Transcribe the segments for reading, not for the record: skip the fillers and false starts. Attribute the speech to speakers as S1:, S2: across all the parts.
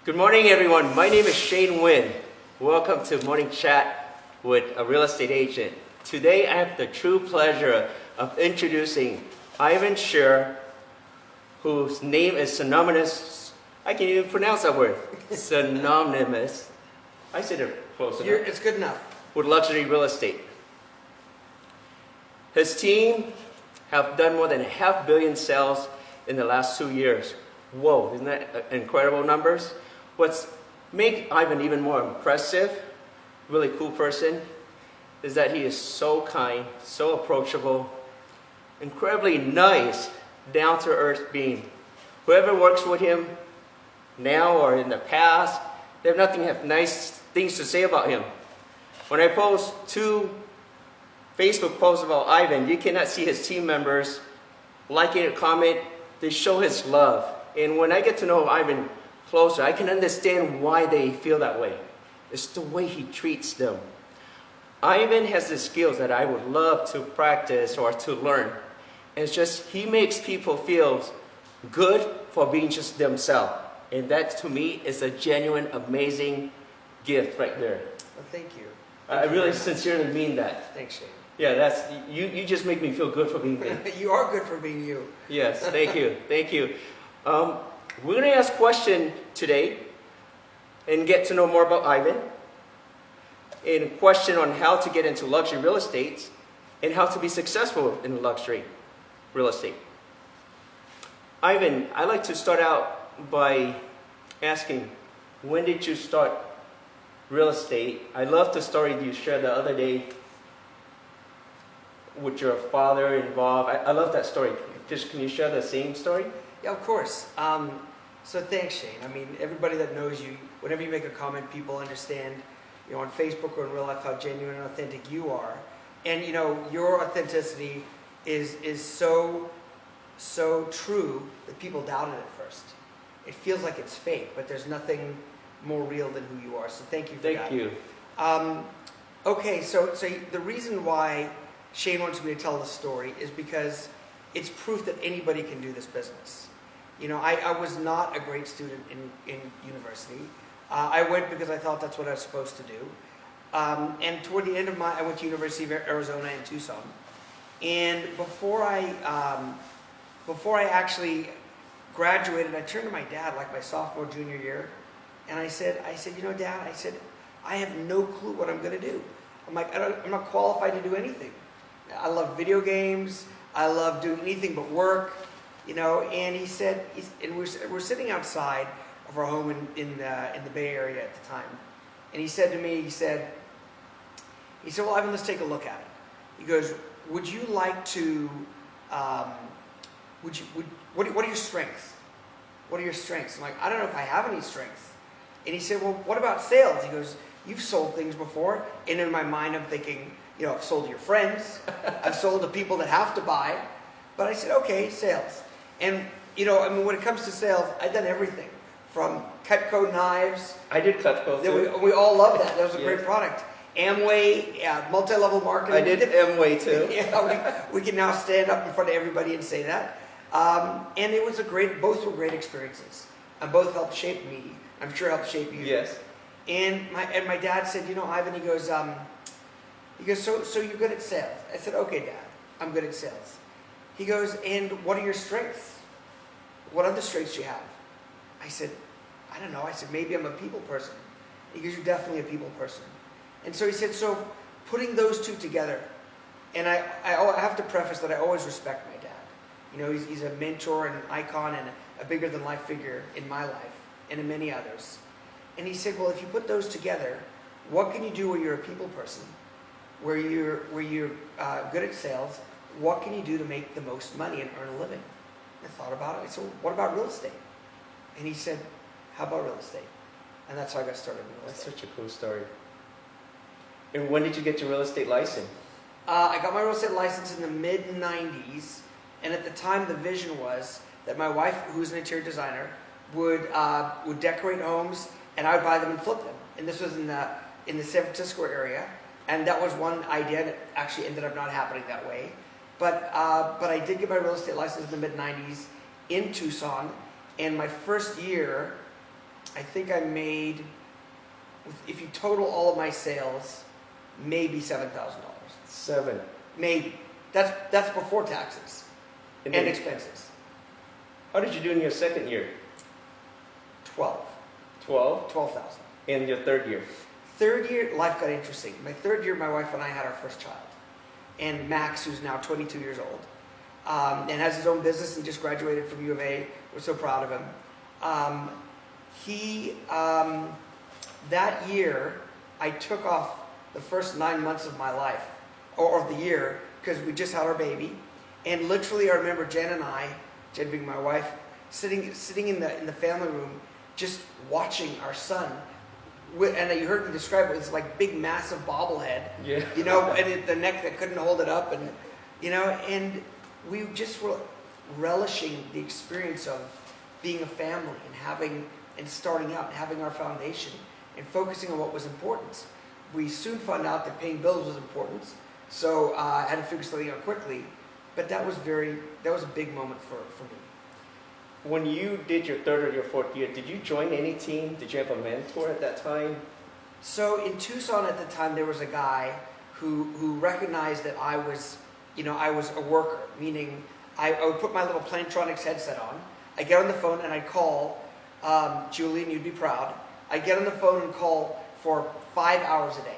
S1: Good morning, everyone. My name is Shane Nguyen. Welcome to Morning Chat with a real estate agent. Today, I have the true pleasure of introducing Ivan Sher, whose name is synonymous. I can't even pronounce that word. Synonymous. I said it close enough.
S2: It's good enough.
S1: With luxury real estate. His team have done more than $500 million sales in the last 2 years. Whoa, isn't that incredible numbers? What's make Ivan even more impressive, really cool person, is that he is so kind, so approachable, incredibly nice, down-to-earth being. Whoever works with him now or in the past, they have nothing but nice things to say about him. When I post 2 Facebook posts about Ivan, you cannot see his team members liking or comment. They show his love. And when I get to know Ivan closer, I can understand why they feel that way. It's the way he treats them. Ivan has the skills that I would love to practice or to learn. And it's just, he makes people feel good for being just themselves. And that, to me, is a genuine, amazing gift right there.
S2: Well, thank you.
S1: I really sincerely mean that.
S2: Thanks, Shane.
S1: Yeah, that's you just make me feel good for being me.
S2: You are good for being you.
S1: Yes, thank you. Thank you. We're going to ask a question today and get to know more about Ivan. And a question on how to get into luxury real estate and how to be successful in luxury real estate. Ivan, I'd like to start out by asking, when did you start real estate? I love the story you shared the other day with your father involved. I love that story. Just can you share the same story?
S2: Yeah, of course. So thanks, Shane. I mean, everybody that knows you, whenever you make a comment, people understand, on Facebook or in real life how genuine and authentic you are. And, your authenticity is so true that people doubt it at first. It feels like it's fake, but there's nothing more real than who you are. So thank you for that.
S1: Thank you.
S2: Okay, so the reason why Shane wants me to tell this story is because it's proof that anybody can do this business. I was not a great student in university. I went because I thought that's what I was supposed to do. And toward the end of I went to University of Arizona in Tucson. And before I actually graduated, I turned to my dad like my sophomore, junior year. And I said, Dad, I have no clue what I'm going to do. I'm like, I'm not qualified to do anything. I love video games. I love doing anything but work, And he said, and we're sitting outside of our home in the Bay Area at the time. And he said to me, he said, well, Ivan, let's take a look at it. He goes, would you like to, what are your strengths? What are your strengths? I'm like, I don't know if I have any strengths. And he said, well, what about sales? He goes, you've sold things before. And in my mind, I'm thinking, I've sold to your friends. I've sold to people that have to buy. But I said, okay, sales. And, when it comes to sales, I've done everything. From Cutco knives.
S1: I did Cutco too.
S2: We all love that. That was a great product. Amway, multi-level marketing.
S1: I did Amway too.
S2: Yeah, we can now stand up in front of everybody and say that. And it was both were great experiences. And both helped shape me. I'm sure helped shape you.
S1: Yes.
S2: And my dad said, Ivan, he goes, so you're good at sales. I said, okay, Dad, I'm good at sales. He goes, and what are your strengths? What other strengths do you have? I said, I don't know. I said, maybe I'm a people person. He goes, you're definitely a people person. And so he said, so putting those two together, and I have to preface that I always respect my dad. He's a mentor and an icon and a bigger than life figure in my life and in many others. And he said, well, if you put those together, what can you do where you're a people person? Where you're good at sales, what can you do to make the most money and earn a living? I thought about it. I said, well, what about real estate? And he said, how about real estate? And that's how I got started in real estate.
S1: That's such a cool story. And when did you get your real estate license?
S2: I got my real estate license in the mid-90s. And at the time, the vision was that my wife, who's an interior designer, would decorate homes, and I would buy them and flip them. And this was in the San Francisco area. And that was one idea that actually ended up not happening that way. But I did get my real estate license in the mid-90s in Tucson. And my first year, I think I made, if you total all of my sales, maybe $7,000.
S1: 7.
S2: Maybe. That's before taxes
S1: And
S2: and
S1: then,
S2: expenses.
S1: how did you do in your second year?
S2: 12.
S1: 12.
S2: 12,000.
S1: In your third year?
S2: Third year, life got interesting. My third year, my wife and I had our first child. And Max, who's now 22 years old, and has his own business and just graduated from U of A. We're so proud of him. That year, I took off the first 9 months of my life, or of the year, because we just had our baby. And literally, I remember Jen and I, Jen being my wife, sitting in the family room, just watching our son. And you heard me describe it. It's like big, massive bobblehead.
S1: Yeah.
S2: You know, and the neck that couldn't hold it up, and you know, and we just were relishing the experience of being a family and starting out and having our foundation and focusing on what was important. We soon found out that paying bills was important, so I had to figure something out quickly. But that was a big moment for me.
S1: When you did your third or your fourth year, did you join any team? Did you have a mentor at that time?
S2: So in Tucson at the time, there was a guy who recognized that I was a worker, meaning I would put my little Plantronics headset on. I'd get on the phone and I'd call, Julian, you'd be proud. I'd get on the phone and call for 5 hours a day.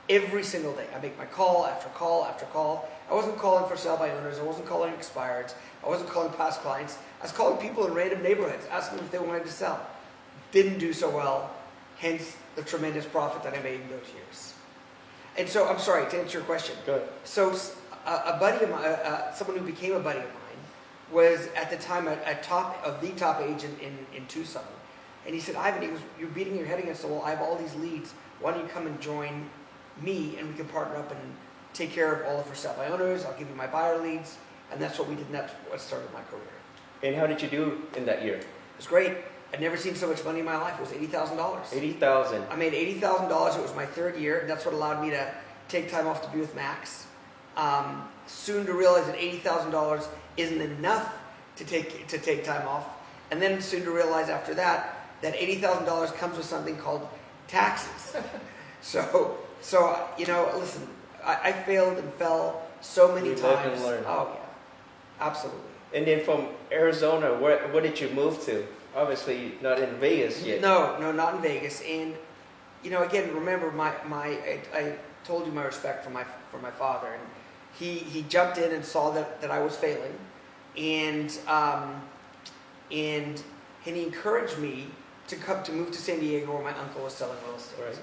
S2: Every single day. I'd make my call after call after call. I wasn't calling for sell by owners. I wasn't calling expireds. I wasn't calling past clients. I was calling people in random neighborhoods, asking them if they wanted to sell. Didn't do so well, hence the tremendous profit that I made in those years. And so, I'm sorry, to answer your question.
S1: Go ahead.
S2: So, a buddy of mine, someone who became a buddy of mine, was at the time the top agent in Tucson. And he said, Ivan, you're beating your head against the wall. I have all these leads. Why don't you come and join me and we can partner up and take care of all of our sell by owners. I'll give you my buyer leads. And that's what we did, and that's what started my career.
S1: And how did you do in that year?
S2: It was great. I'd never seen so much money in my life. It was $80,000.
S1: $80,000.
S2: I made $80,000. It was my third year. And that's what allowed me to take time off to be with Max. Soon to realize that $80,000 isn't enough to take time off. And then soon to realize after that $80,000 comes with something called taxes. So you know, listen, I failed and fell so many times.
S1: Live and learn.
S2: Oh yeah. Absolutely.
S1: And then from Arizona, where did you move to? Obviously not in Vegas yet.
S2: No, not in Vegas. And you know, again, remember I told you my respect for my father, and he jumped in and saw that I was failing, and he encouraged me to move to San Diego, where my uncle was selling real estate.
S1: Right.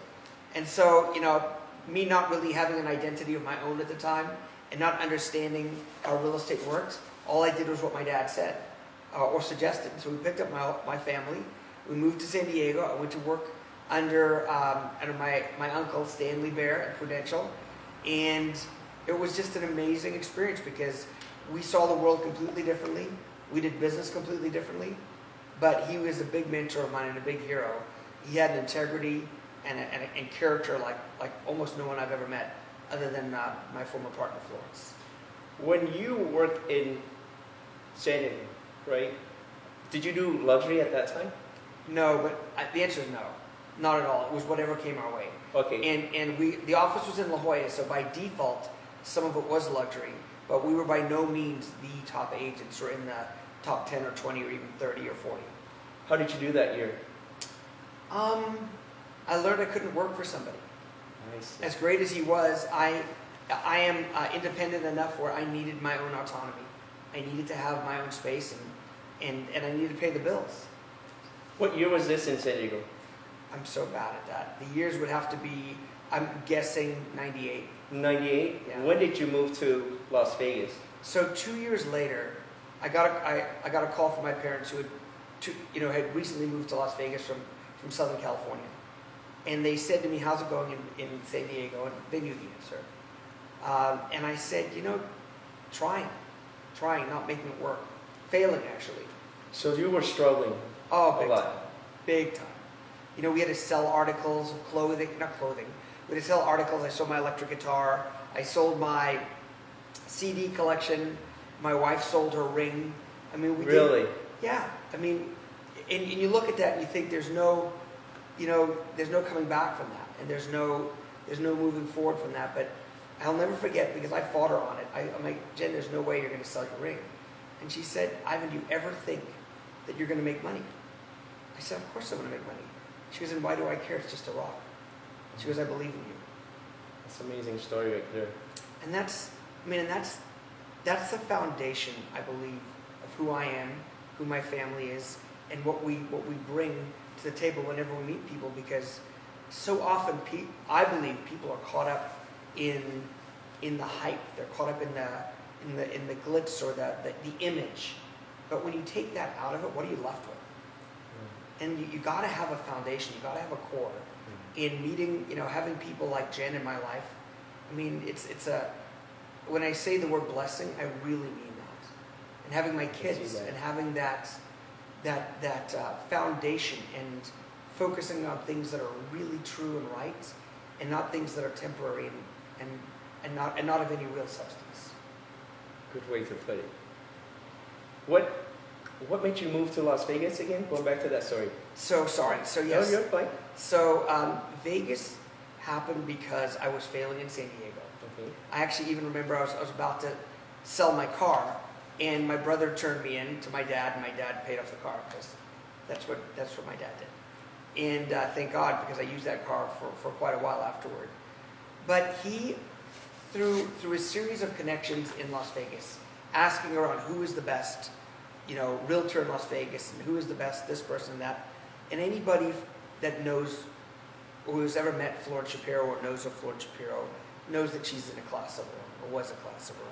S2: And so, you know, me not really having an identity of my own at the time and not understanding how real estate worked, all I did was what my dad said or suggested. So we picked up my family. We moved to San Diego. I went to work under my uncle, Stanley Bear, at Prudential. And it was just an amazing experience because we saw the world completely differently. We did business completely differently. But he was a big mentor of mine and a big hero. He had an integrity and character like almost no one I've ever met, other than my former partner, Florence.
S1: When you worked in San Diego, right? Did you do luxury at that time?
S2: No, but the answer is no, not at all. It was whatever came our way.
S1: Okay.
S2: And the office was in La Jolla, so by default, some of it was luxury, but we were by no means the top agents or in the top 10 or 20 or even 30 or 40.
S1: How did you do that year?
S2: I learned I couldn't work for somebody.
S1: Nice.
S2: As great as he was, I am independent enough where I needed my own autonomy. I needed to have my own space and I needed to pay the bills.
S1: What year was this in San Diego?
S2: I'm so bad at that. The years would have to be, I'm guessing, 98.
S1: 98?
S2: Yeah.
S1: When did you move to Las Vegas?
S2: So 2 years later, I got a call from my parents who had recently moved to Las Vegas from Southern California. And they said to me, how's it going in San Diego? And they knew the answer. And I said, trying, not making it work. Failing, actually.
S1: So you were struggling
S2: Oh,
S1: a lot.
S2: Big time. We had to sell articles of clothing, not clothing. We had to sell articles. I sold my electric guitar. I sold my CD collection. My wife sold her ring. I mean, we
S1: Really?
S2: did. Yeah. I mean, And you look at that and you think there's no, there's no coming back from that, and there's no moving forward from that. But I'll never forget, because I fought her on it. I'm like, Jen, there's no way you're going to sell your ring. And she said, Ivan, do you ever think that you're going to make money? I said, of course I want to make money. She goes, and why do I care? It's just a rock. She goes, I believe in you.
S1: That's an amazing story right there.
S2: And that's the foundation, I believe, of who I am, who my family is, and what we bring to the table whenever we meet people. Because so often, I believe people are caught up in the hype. They're caught up in the glitz or the image. But when you take that out of it, what are you left with? And you got to have a foundation. You got to have a core. In meeting, having people like Jen in my life. I mean, it's when I say the word blessing, I really mean that. And having my kids and having that foundation and focusing on things that are really true and right, and not things that are temporary and not of any real substance.
S1: Good way to put it. What made you move to Las Vegas again? Going back to that story.
S2: So sorry. So yes.
S1: No, you're fine.
S2: So Vegas happened because I was failing in San Diego.
S1: Okay.
S2: I actually even remember I was about to sell my car, and my brother turned me in to my dad, and my dad paid off the car, because that's what my dad did. And thank God, because I used that car for quite a while afterward. But he, through a series of connections in Las Vegas, asking around who is the best, realtor in Las Vegas, and who is the best, this person, that, and anybody that knows, or who's ever met Florence Shapiro or knows of Florence Shapiro, knows that she's in a class of her own, or was a class of her own.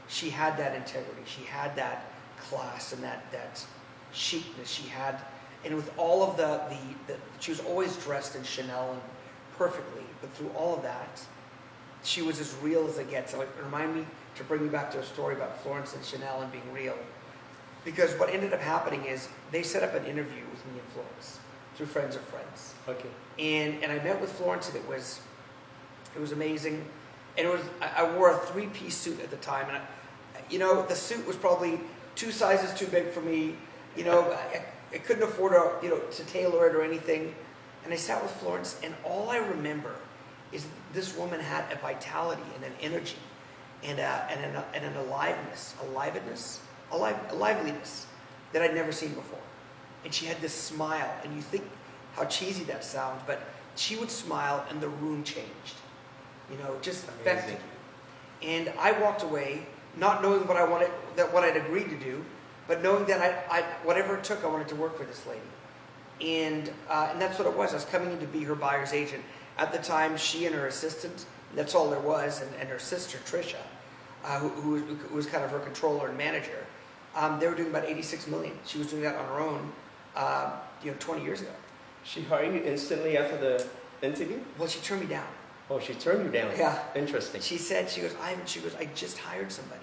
S2: She had that integrity. She had that class and that chicness. She had, and with all of the she was always dressed in Chanel and perfectly, but through all of that, she was as real as it gets. So it reminded me to bring me back to a story about Florence and Chanel and being real. Because what ended up happening is they set up an interview with me and Florence through friends of friends.
S1: Okay.
S2: And I met with Florence, and it was amazing. And I wore a 3-piece suit at the time, and the suit was probably 2 sizes too big for me. I couldn't afford to tailor it or anything. And I sat with Florence, and all I remember is this woman had a vitality and an energy and an aliveness that I'd never seen before. And she had this smile, and you think how cheesy that sounds, but she would smile and the room changed. Just affected you. And I walked away not knowing what I wanted, what I'd agreed to do, but knowing that I whatever it took, I wanted to work for this lady. And that's what it was. I was coming in to be her buyer's agent. At the time, she and her assistant, that's all there was, and her sister, Trisha, who was kind of her controller and manager, they were doing about $86 million. She was doing that on her own, 20 years ago.
S1: She hired you instantly after the interview?
S2: Well, she turned me down.
S1: Oh, she turned you down?
S2: Yeah.
S1: Interesting.
S2: She goes, Ivan, I just hired somebody.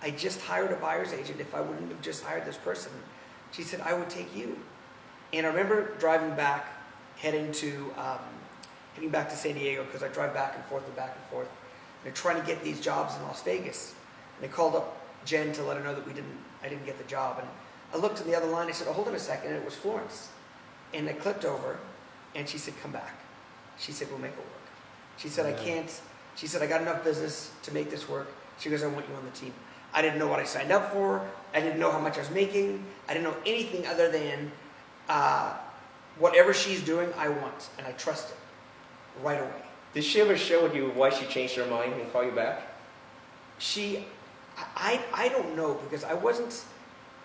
S2: I just hired a buyer's agent. If I wouldn't have just hired this person, she said, I would take you. And I remember driving back, heading back to San Diego, because I drive back and forth. And they're trying to get these jobs in Las Vegas. And they called up Jen to let her know that I didn't get the job. And I looked in the other line. I said, oh, hold on a second. And it was Florence. And I clicked over, and she said, come back. She said, we'll make it work. She said, I can't. She said, I got enough business to make this work. She goes, I want you on the team. I didn't know what I signed up for. I didn't know how much I was making. I didn't know anything other than whatever she's doing, I want. And I trust it right away.
S1: Did she ever share with you why she changed her mind and call you back?
S2: I don't know, because I wasn't,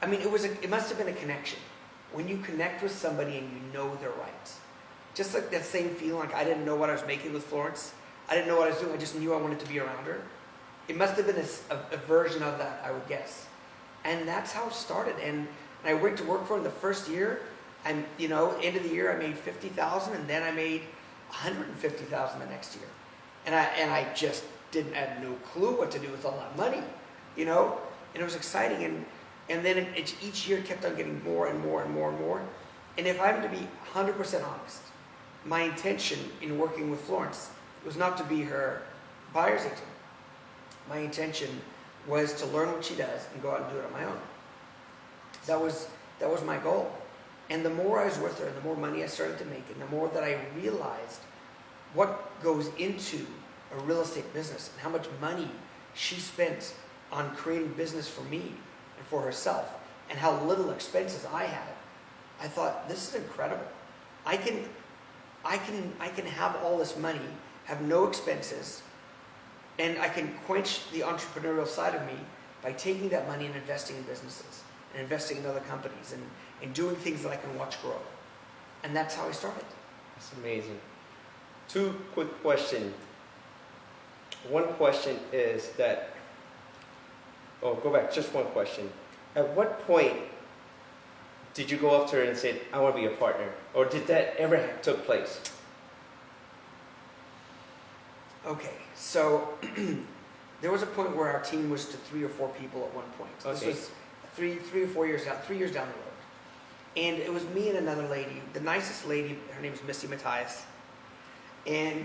S2: it must have been a connection. When you connect with somebody and you know they're right. Just like that same feeling, like I didn't know what I was making with Florence. I didn't know what I was doing. I just knew I wanted to be around her. It must have been a version of that, I would guess. And that's how it started. And I went to work for her in the first year. And, end of the year, I made $50,000, and then I made $150,000 the next year. And I just didn't have no clue what to do with all that money, And it was exciting. And then each year kept on getting more and more and more and more. And if I'm to be 100% honest, my intention in working with Florence was not to be her buyer's agent. My intention was to learn what she does and go out and do it on my own. That was my goal. And the more I was with her, and the more money I started to make, and the more that I realized what goes into a real estate business and how much money she spent on creating business for me and for herself, and how little expenses I had, I thought, this is incredible. I can have all this money, have no expenses, and I can quench the entrepreneurial side of me by taking that money and investing in businesses and investing in other companies and doing things that I can watch grow. And that's how I started.
S1: That's amazing. Two quick questions. One question is that, go back, just one question. At what point did you go up to her and say, I want to be a partner? Or did that ever took place?
S2: Okay, so there was a point where our team was to 3 or 4 people at one point.
S1: Okay.
S2: This was 3 or 4 years down, 3 years down the road. And it was me and another lady, the nicest lady, her name is Missy Matthias. And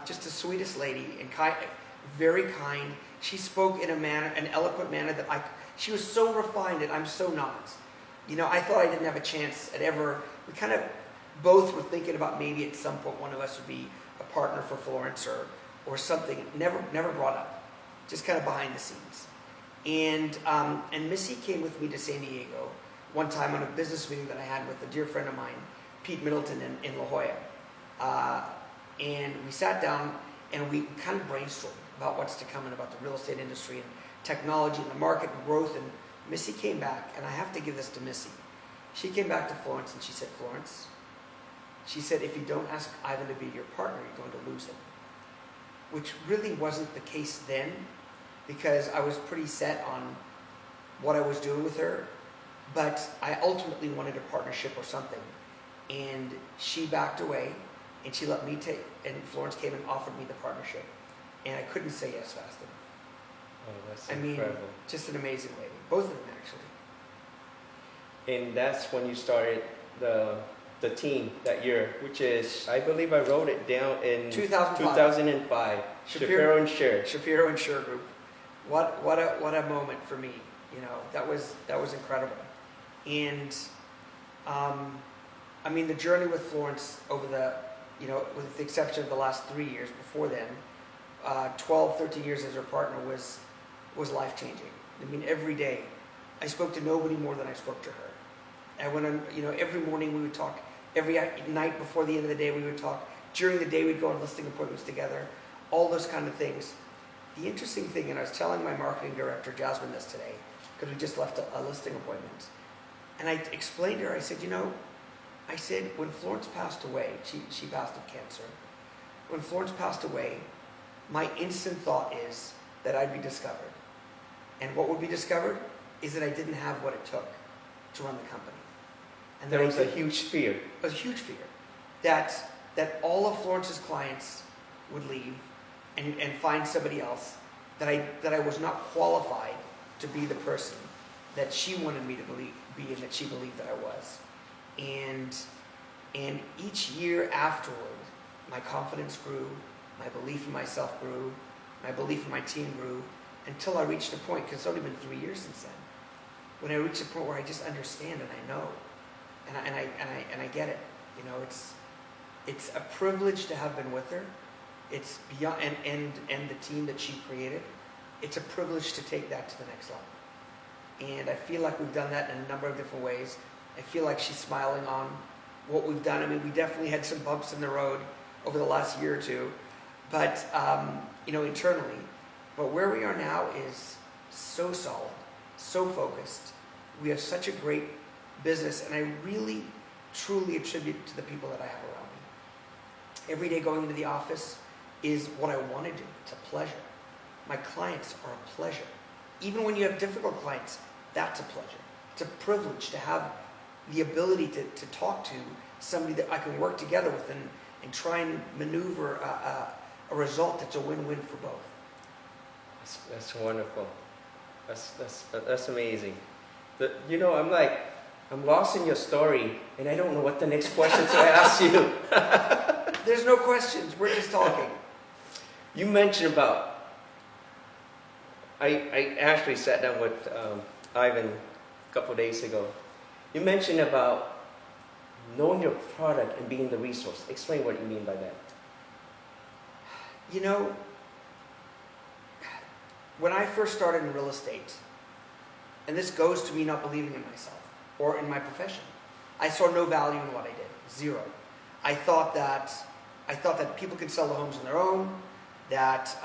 S2: just the sweetest lady, and very kind. She spoke in an eloquent manner that she was so refined, and I'm so not. You know, I thought I didn't have a chance at ever. We kind of both were thinking about maybe at some point one of us would be a partner for Florence or something. Never brought up. Just kind of behind the scenes. And Missy came with me to San Diego one time on a business meeting that I had with a dear friend of mine, Pete Middleton in La Jolla. And we sat down and we kind of brainstormed about what's to come and about the real estate industry and technology and the market and growth. And Missy came back, and I have to give this to Missy. She came back to Florence and she said, Florence, she said, if you don't ask Ivan to be your partner, you're going to lose him. Which really wasn't the case then, because I was pretty set on what I was doing with her. But I ultimately wanted a partnership or something. And she backed away, and she let me take, and Florence came and offered me the partnership. And I couldn't say yes fast enough.
S1: Oh, that's incredible.
S2: Just an amazing lady. Both of them, actually.
S1: And that's when you started the team that year, which is, I believe I wrote it down in 2005. Shapiro and Sher.
S2: Shapiro and Sher Group. What a moment for me. You know, that was incredible. And I mean, the journey with Florence over with the exception of the last 3 years before then, 12, 13 years as her partner was life-changing. I mean, every day, I spoke to nobody more than I spoke to her. And when every morning we would talk, every night before the end of the day we would talk, during the day we'd go on listing appointments together, all those kind of things. The interesting thing, and I was telling my marketing director, Jasmine, this today, because we just left a listing appointment, and I explained to her, I said, when Florence passed away, she passed of cancer. When Florence passed away, my instant thought is that I'd be discovered. And what would be discovered is that I didn't have what it took to run the company. And
S1: there was a huge fear.
S2: A huge fear that all of Florence's clients would leave and find somebody else, that I was not qualified to be the person that she wanted me to be and that she believed that I was. And each year afterward, my confidence grew, my belief in myself grew, my belief in my team grew, until I reached a point, because it's only been 3 years since then, when I reached a point where I just understand and I know, and I get it. You know, it's a privilege to have been with her. It's beyond, and the team that she created. It's a privilege to take that to the next level. And I feel like we've done that in a number of different ways. I feel like she's smiling on what we've done. I mean, we definitely had some bumps in the road over the last year or two, but internally. But where we are now is so solid, so focused. We have such a great business, and I really, truly attribute it to the people that I have around me. Every day going into the office is what I want to do. It's a pleasure. My clients are a pleasure. Even when you have difficult clients, that's a pleasure. It's a privilege to have the ability to talk to somebody that I can work together with and try and maneuver a result that's a win-win for both.
S1: That's wonderful. That's amazing. I'm lost in your story, and I don't know what the next question to ask you.
S2: There's no questions. We're just talking.
S1: You mentioned about. I actually sat down with Ivan a couple of days ago. You mentioned about knowing your product and being the resource. Explain what you mean by that.
S2: You know, when I first started in real estate, and this goes to me not believing in myself or in my profession, I saw no value in what I did. Zero. I thought that people could sell the homes on their own, that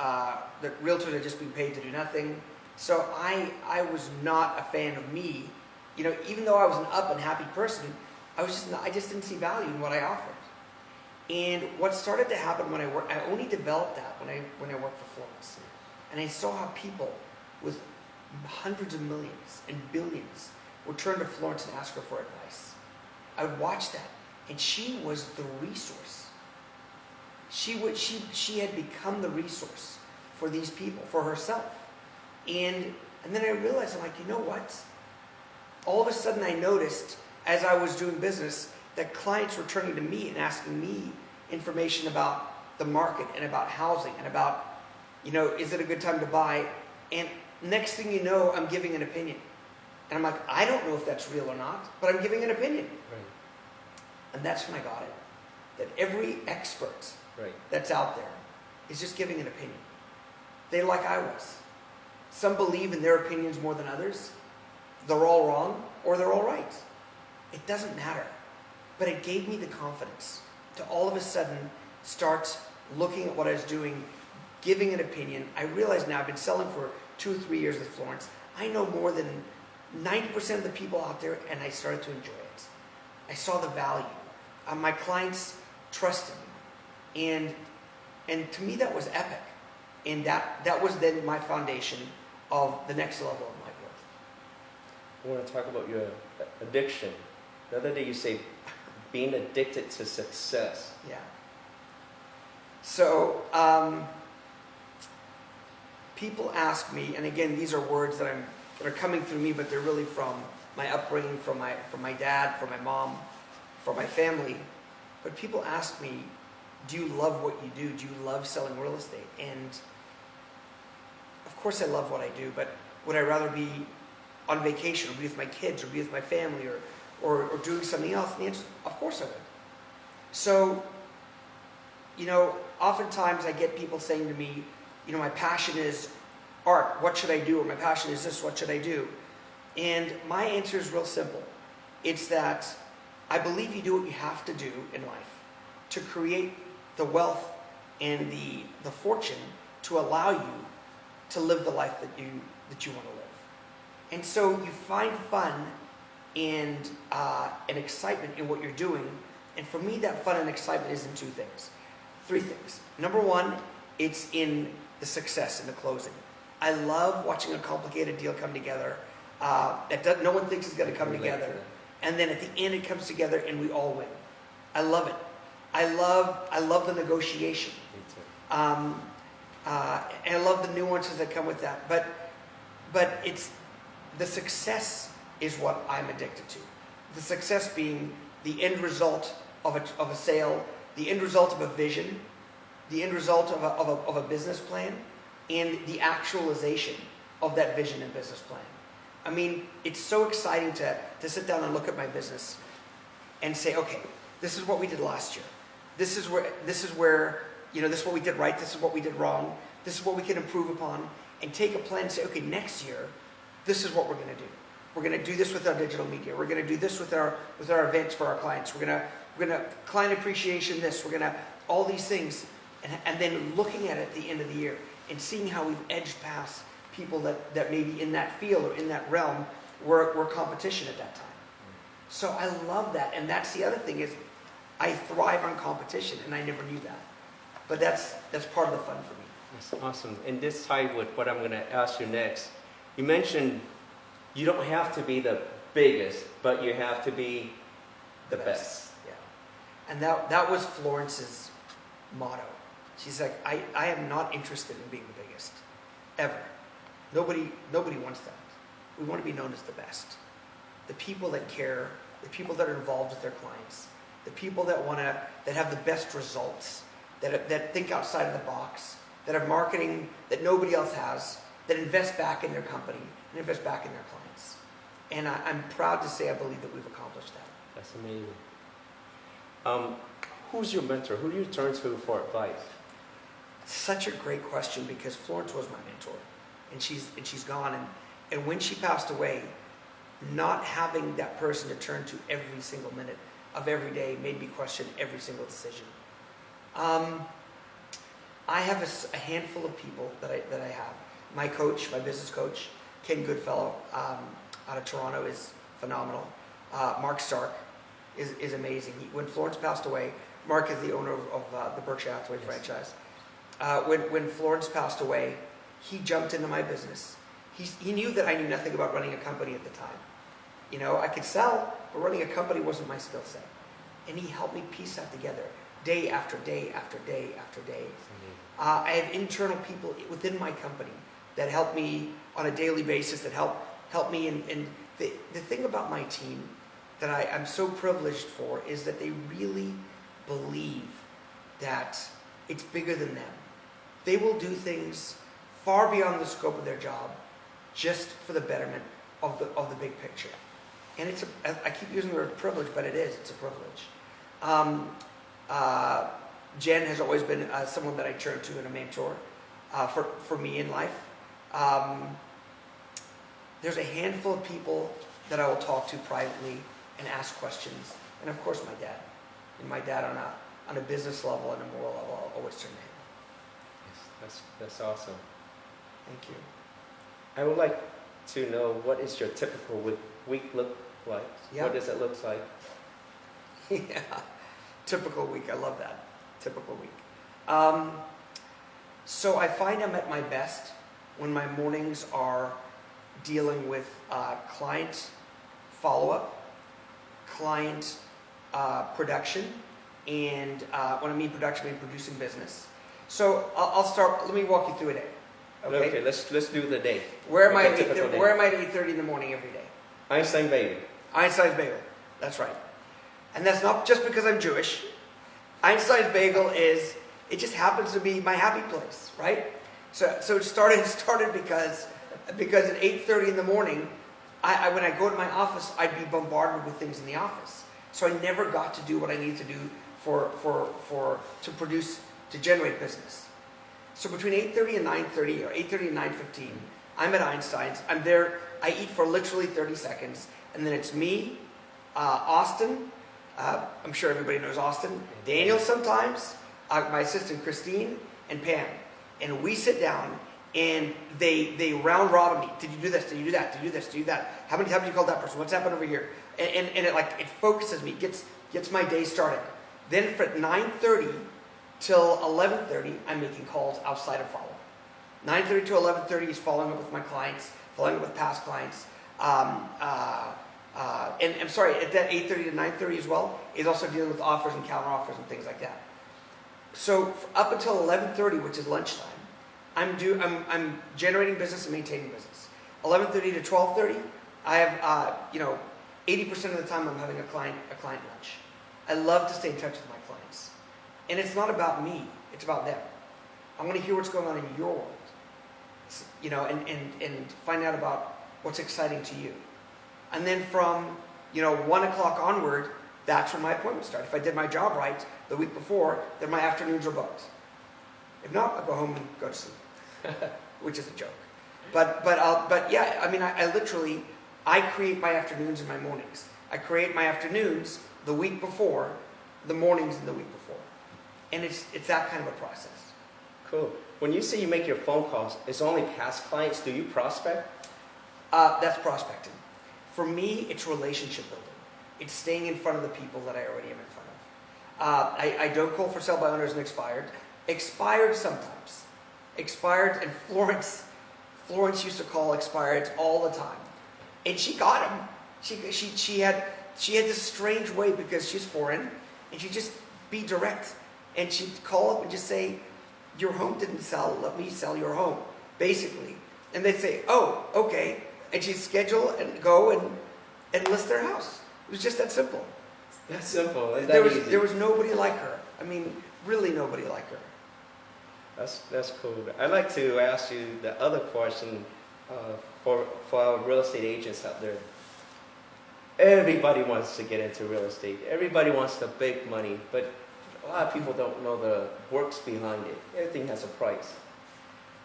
S2: realtors are just being paid to do nothing. So I was not a fan of me. You know, even though I was an up and happy person, I just didn't see value in what I offered. And what started to happen when I only developed that when I worked for Florence. And I saw how people with hundreds of millions and billions would turn to Florence and ask her for advice. I would watch that, and she was the resource. She had become the resource for these people, for herself. And then I realized, I'm like, you know what? All of a sudden I noticed, as I was doing business, that clients were turning to me and asking me information about the market and about housing and about, you know, is it a good time to buy? And next thing you know, I'm giving an opinion. And I'm like, I don't know if that's real or not, but I'm giving an opinion.
S1: Right.
S2: And that's when I got it. That every expert
S1: Right.
S2: that's out there is just giving an opinion. They're like I was. Some believe in their opinions more than others. They're all wrong or they're all right. It doesn't matter. But it gave me the confidence to all of a sudden start looking at what I was doing, giving an opinion. I realize now I've been selling for 2 or 3 years with Florence. I know more than 90% of the people out there, and I started to enjoy it. I saw the value. My clients trusted me. And to me that was epic. And that was then my foundation of the next level of my growth.
S1: I want to talk about your addiction. The other day you say being addicted to success.
S2: Yeah. So people ask me, and again, these are words that are coming through me, but they're really from my upbringing, from my dad, from my mom, from my family. But people ask me, do you love what you do? Do you love selling real estate? And of course I love what I do, but would I rather be on vacation or be with my kids or be with my family or doing something else? And the answer is, of course I would. So, you know, oftentimes I get people saying to me, you know, my passion is art, what should I do? Or my passion is this, what should I do? And my answer is real simple. It's that I believe you do what you have to do in life to create the wealth and the fortune to allow you to live the life that you want to live. And so you find fun and excitement in what you're doing. And for me, that fun and excitement is in 3 things. Number one, it's in the success and the closing. I love watching a complicated deal come together that no one thinks is going to come together. And then at the end it comes together and we all win. I love it. I love the negotiation.
S1: Me too.
S2: And I love the nuances that come with that. But it's the success is what I'm addicted to. The success being the end result of a sale, the end result of a vision, the end result of a business plan, and the actualization of that vision and business plan. I mean, it's so exciting to sit down and look at my business and say, okay, this is what we did last year. This is where, you know, this is what we did right, this is what we did wrong, this is what we can improve upon, and take a plan and say, okay, next year, this is what we're going to do. We're going to do this with our digital media. We're going to do this with our events for our clients. We're going to client appreciation this. We're going to all these things, and then looking at it at the end of the year and seeing how we've edged past people that maybe in that field or in that realm were competition at that time. So I love that, and that's the other thing is I thrive on competition, and I never knew that. But that's part of the fun for me.
S1: That's awesome. And this ties with what I'm going to ask you next. You mentioned you don't have to be the biggest, but you have to be the best.
S2: Yeah. And that was Florence's motto. She's like, I am not interested in being the biggest, ever. Nobody wants that. We want to be known as the best. The people that care, the people that are involved with their clients, the people that have the best results, that think outside of the box, that have marketing that nobody else has, that invest back in their company and invest back in their clients. And I'm proud to say I believe that we've accomplished that.
S1: That's amazing. Who's your mentor? Who do you turn to for advice?
S2: Such a great question, because Florence was my mentor, and she's gone. And when she passed away, not having that person to turn to every single minute of every day made me question every single decision. I have a handful of people that I have. My coach, my business coach, Ken Goodfellow, out of Toronto, is phenomenal. Mark Stark is amazing. When Florence passed away, Mark is the owner of the Berkshire Hathaway franchise. When Florence passed away, he jumped into my business. He knew that I knew nothing about running a company at the time. You know, I could sell, but running a company wasn't my skill set. And he helped me piece that together day after day after day after day. I have internal people within my company that help me on a daily basis, that help me. And the thing about my team that I'm so privileged for is that they really believe that it's bigger than them. They will do things far beyond the scope of their job just for the betterment of the big picture. And I keep using the word privilege, but it's a privilege. Jen has always been someone that I turn to and a mentor for me in life. There's a handful of people that I will talk to privately and ask questions. And of course my dad. And my dad on a business level and a moral level, I'll always turn to him.
S1: Yes, that's awesome.
S2: Thank you.
S1: I would like to know, what is your typical week look like?
S2: Yeah.
S1: What does it look like?
S2: Yeah. Typical week. I love that. Typical week. So I find I'm at my best when my mornings are dealing with client follow-up, client production, and when I mean production, I mean producing business. So I'll start. Let me walk you through a day. Okay.
S1: Let's do the day.
S2: Where am I?
S1: Day.
S2: Where am I at 8:30 in the morning every day?
S1: Einstein Bagel.
S2: Einstein's Bagel. That's right. And that's not just because I'm Jewish. Einstein's Bagel it just happens to be my happy place, right? So it started because at 8:30 in the morning, when I go to my office, I'd be bombarded with things in the office. So I never got to do what I needed to do to generate business. So between 8:30 and 9:30, or 8:30 and 9:15, I'm at Einstein's. I'm there. I eat for literally 30 seconds, and then it's me, Austin. I'm sure everybody knows Austin. Daniel sometimes, my assistant Christine, and Pam. And we sit down, and they round robin me. Did you do this? Did you do that? Did you do this? Did you do that? How many times did you call that person? What's happened over here? And it focuses me, gets my day started. Then from 9:30 till 11:30, I'm making calls outside of follow-up. 9:30 to 11:30 is following up with my clients, following up with past clients. And I'm sorry, at that 8:30 to 9:30 as well, is also dealing with offers and counter offers and things like that. So up until 11:30, which is lunchtime, I'm generating business and maintaining business. 11:30 to 12:30, I have 80% of the time I'm having a client lunch. I love to stay in touch with my clients, and it's not about me; it's about them. I want to hear what's going on in your world, and find out about what's exciting to you. And then from 1 o'clock onward, that's when my appointments start. If I did my job right the week before, then my afternoons are booked. If not, I'll go home and go to sleep, which is a joke. But yeah, I mean, I create my afternoons and my mornings. I create my afternoons the week before, the mornings in the week before, and it's that kind of a process.
S1: Cool. When you say you make your phone calls, it's only past clients. Do you prospect?
S2: That's prospecting. For me, it's relationship building. It's staying in front of the people that I already am in front of. I don't call for sale by owners and expired. Expired sometimes. Expired, and Florence used to call expired all the time. And she got them. She had this strange way, because she's foreign, and she'd just be direct. And she'd call up and just say, your home didn't sell, let me sell your home, basically. And they'd say, oh, okay. And she'd schedule and go and list their house. It was just that simple.
S1: That's simple.
S2: There was nobody like her. I mean, really nobody like her.
S1: That's cool. I'd like to ask you the other question for our real estate agents out there. Everybody wants to get into real estate. Everybody wants the big money, but a lot of people don't know the works behind it. Everything has a price.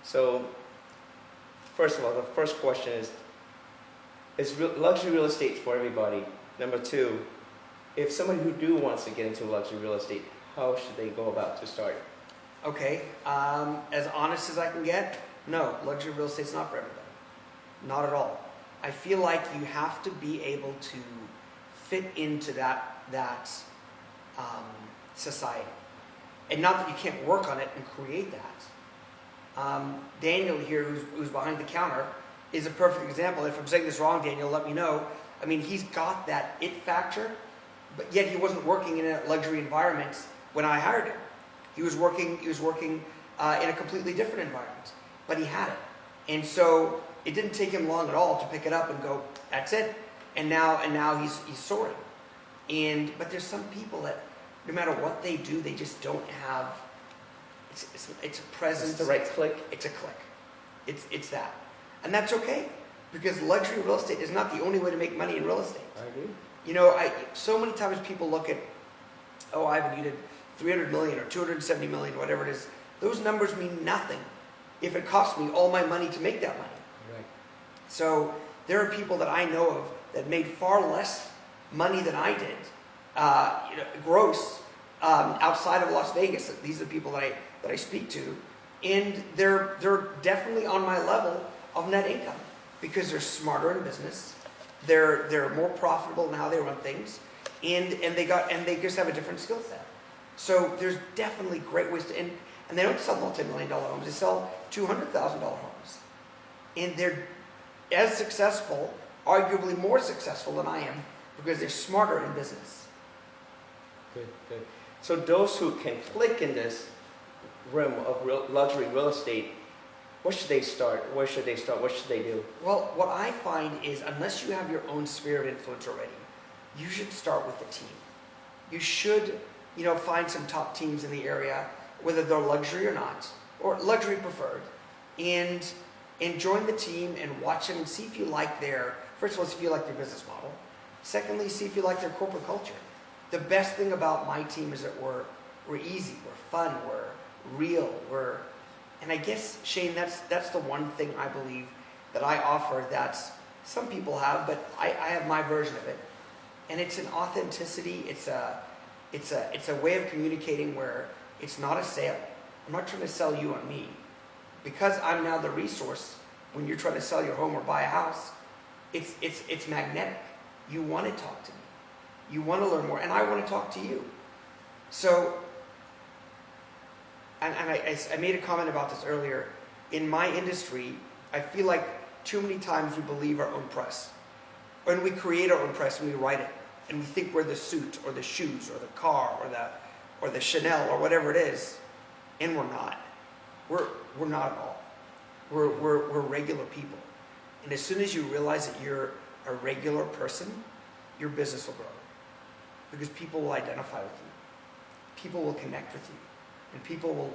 S1: So, first of all, the first question is luxury real estate for everybody? Number two, if somebody who wants to get into luxury real estate, how should they go about to start?
S2: Okay, as honest as I can get, no, luxury real estate's not for everybody. Not at all. I feel like you have to be able to fit into that society. And not that you can't work on it and create that. Daniel here, who's behind the counter, is a perfect example. If I'm saying this wrong, Daniel, let me know. I mean, he's got that it factor, but yet he wasn't working in a luxury environment when I hired him. He was working in a completely different environment, but he had it. And so it didn't take him long at all to pick it up and go, that's it. And now he's soaring. But there's some people that no matter what they do, they just don't have, it's a presence.
S1: It's the right click.
S2: It's a click. It's that. And that's okay, because luxury real estate is not the only way to make money in real estate.
S1: I agree.
S2: You know, so many times people look at, oh, Ivan, you did 300 million or 270 million, whatever it is. Those numbers mean nothing if it cost me all my money to make that money.
S1: Right.
S2: So there are people that I know of that made far less money than I did, gross, outside of Las Vegas. These are the people that I speak to, and they're definitely on my level of net income because they're smarter in business, they're more profitable in how they run things, and they just have a different skill set. So there's definitely great ways to, and they don't sell multi-million-dollar homes, they sell $200,000 homes. And they're as successful, arguably more successful than I am, because they're smarter in business.
S1: Good. So those who can click in this realm of luxury real estate, what should they start? Where should they start? What should they do?
S2: Well, what I find is unless you have your own sphere of influence already, you should start with the team. You should, find some top teams in the area, whether they're luxury or not, or luxury preferred, and join the team and watch them and see if you like first of all, see if you like their business model. Secondly, see if you like their corporate culture. The best thing about my team is that we're easy, we're fun, we're real, and I guess, Shane, that's the one thing I believe that I offer that some people have, but I have my version of it. And it's an authenticity, it's a way of communicating where it's not a sale. I'm not trying to sell you on me. Because I'm now the resource when you're trying to sell your home or buy a house, it's magnetic. You want to talk to me. You want to learn more, and I want to talk to you. So, and I made a comment about this earlier. In my industry, I feel like too many times we believe our own press. When we create our own press and we write it, and we think we're the suit or the shoes or the car or the Chanel or whatever it is, and we're not. We're not at all. We're regular people. And as soon as you realize that you're a regular person, your business will grow. Because people will identify with you. People will connect with you. And people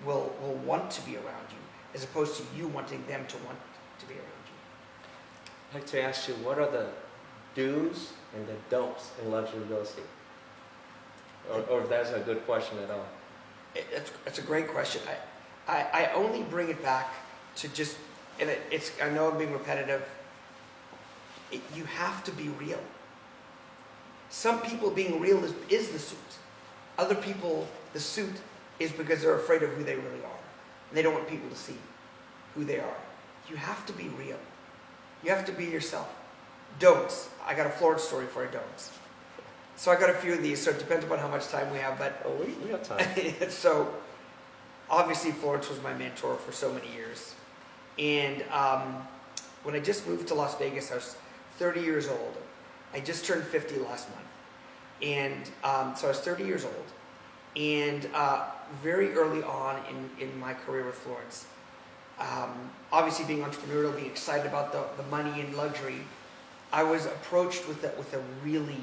S2: will want to be around you, as opposed to you wanting them to want to be around you.
S1: I'd like to ask you, what are the do's and the don'ts in luxury real estate? Or if that's a good question at all.
S2: It's a great question. I only bring it back to just, and I know I'm being repetitive, you have to be real. Some people being real is the suit. Other people, the suit is because they're afraid of who they really are. And they don't want people to see who they are. You have to be real. You have to be yourself. Don'ts. I got a Florence story for you, don'ts. So I got a few of these, so it depends upon how much time we have, but...
S1: Oh, we have time.
S2: So, obviously Florence was my mentor for so many years. And when I just moved to Las Vegas, I was 30 years old. I just turned 50 last month. And so I was 30 years old. And very early on in my career with Florence, obviously being entrepreneurial, being excited about the money and luxury, I was approached with a really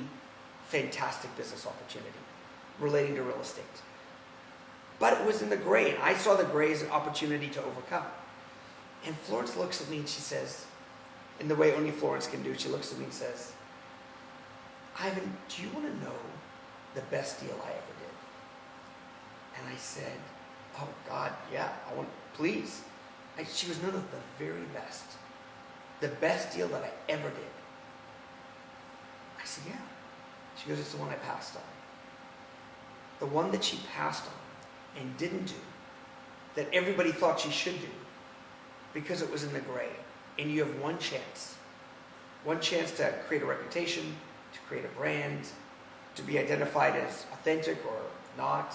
S2: fantastic business opportunity relating to real estate. But it was in the gray, and I saw the gray as an opportunity to overcome. And Florence looks at me and she says, in the way only Florence can do, she looks at me and says, Ivan, do you want to know the best deal I ever did? And I said, oh God, yeah, please. She goes, no, the very best. The best deal that I ever did. I said, yeah. She goes, it's the one I passed on. The one that she passed on and didn't do, that everybody thought she should do, because it was in the gray. And you have one chance to create a reputation, to create a brand, to be identified as authentic or not.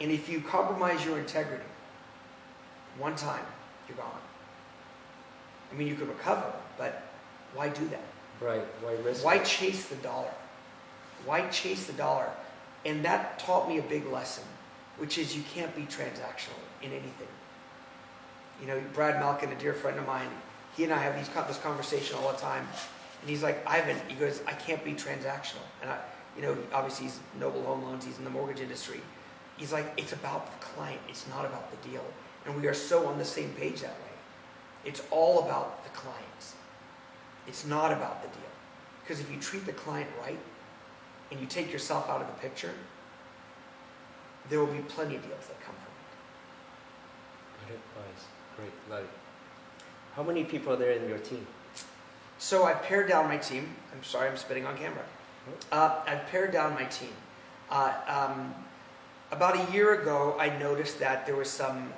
S2: And if you compromise your integrity, one time, you're gone. I mean, you could recover, but why do that?
S1: Right, why risk
S2: Why
S1: it?
S2: chase the dollar? Why chase the dollar? And that taught me a big lesson, which is you can't be transactional in anything. You know, Brad Malkin, a dear friend of mine, he and I have this conversation all the time. And he's like, Ivan, he goes, I can't be transactional. And obviously he's Noble Home Loans, he's in the mortgage industry. He's like, it's about the client, it's not about the deal. And we are so on the same page that way. It's all about the clients. It's not about the deal. Because if you treat the client right, and you take yourself out of the picture, there will be plenty of deals that come from it.
S1: Good advice. Great. Like, how many people are there in your team?
S2: So I've pared down my team. I'm sorry, I'm spitting on camera. I've pared down my team. About a year ago, I noticed that there was some,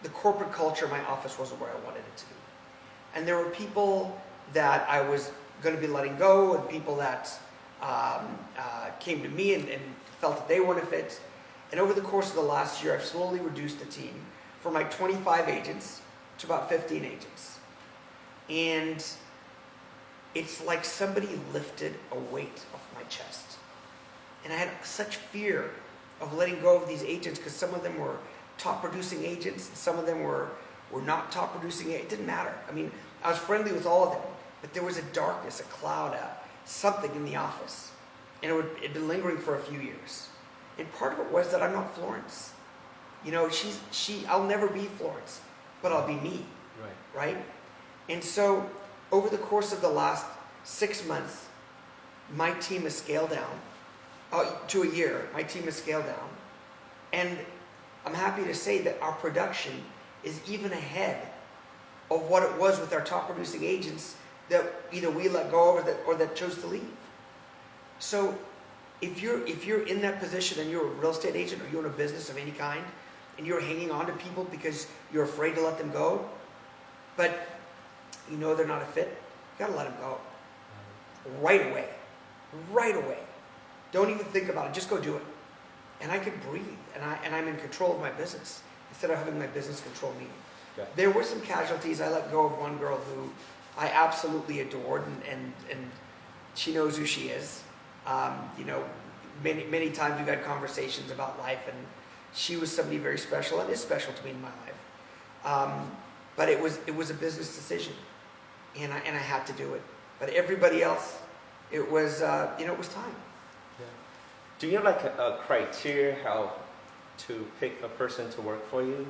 S2: the corporate culture of my office wasn't where I wanted it to be. And there were people that I was going to be letting go, and people that came to me and felt that they weren't a fit. And over the course of the last year, I've slowly reduced the team from like 25 agents to about 15 agents. And it's like somebody lifted a weight off my chest. And I had such fear of letting go of these agents, because some of them were top producing agents, and some of them were not top producing agents. It didn't matter. I mean, I was friendly with all of them, but there was a darkness, a cloud, something in the office. And it'd been lingering for a few years. And part of it was that I'm not Florence. You know, I'll never be Florence, but I'll be me. Right? And so, over the course of the last 6 months, my team has scaled down. To a year, my team has scaled down. And I'm happy to say that our production is even ahead of what it was with our top producing agents that either we let go of or that chose to leave. So if you're in that position and you're a real estate agent or you're in a business of any kind and you're hanging on to people because you're afraid to let them go, but you know they're not a fit, you gotta let them go. Right away. Right away. Don't even think about it. Just go do it. And I could breathe, and I'm in control of my business instead of having my business control me.
S1: Okay.
S2: There were some casualties. I let go of one girl who I absolutely adored, and she knows who she is. You know, many times we've had conversations about life, and she was somebody very special and is special to me in my life. But it was a business decision, and I had to do it. But everybody else, it was it was time.
S1: Yeah. Do you have like a criteria how to pick a person to work for you?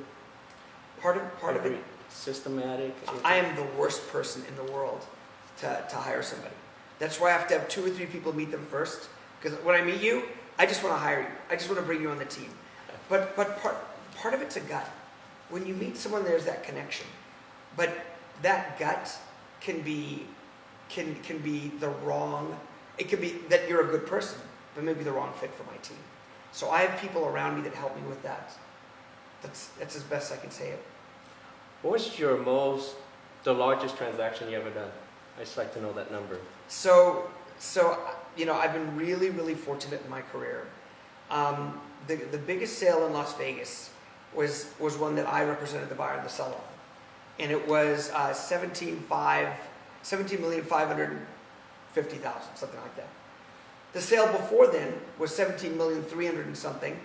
S2: Part of it.
S1: Systematic.
S2: I am the worst person in the world to hire somebody. That's why I have to have 2 or 3 people meet them first. Because when I meet you, I just want to hire you. I just want to bring you on the team. But part of it's a gut. When you meet someone, there's that connection. But that gut can be the wrong. It could be that you're a good person, but maybe the wrong fit for my team. So I have people around me that help me with that. That's as best I can say it.
S1: What was the largest transaction you ever done? I just like to know that number.
S2: So I've been really, really fortunate in my career. The biggest sale in Las Vegas was one that I represented the buyer and the seller on. And it was $17,550,000, something like that. The sale before then was $17,300,000 and something.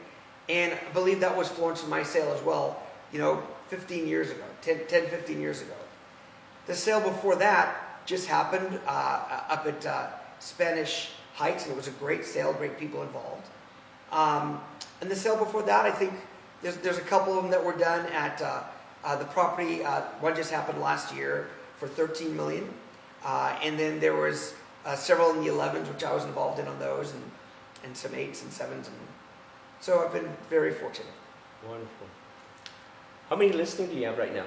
S2: And I believe that was Florence and my sale as well, 15 years ago, 10, 15 years ago. The sale before that just happened up at Spanish Heights, and it was a great sale, great people involved. And the sale before that, I think there's a couple of them that were done at the property. One just happened last year for $13 million. And then there was several in the 11s, which I was involved in on those, and some 8s and 7s. And so I've been very fortunate.
S1: Wonderful. How many listings do you have right now?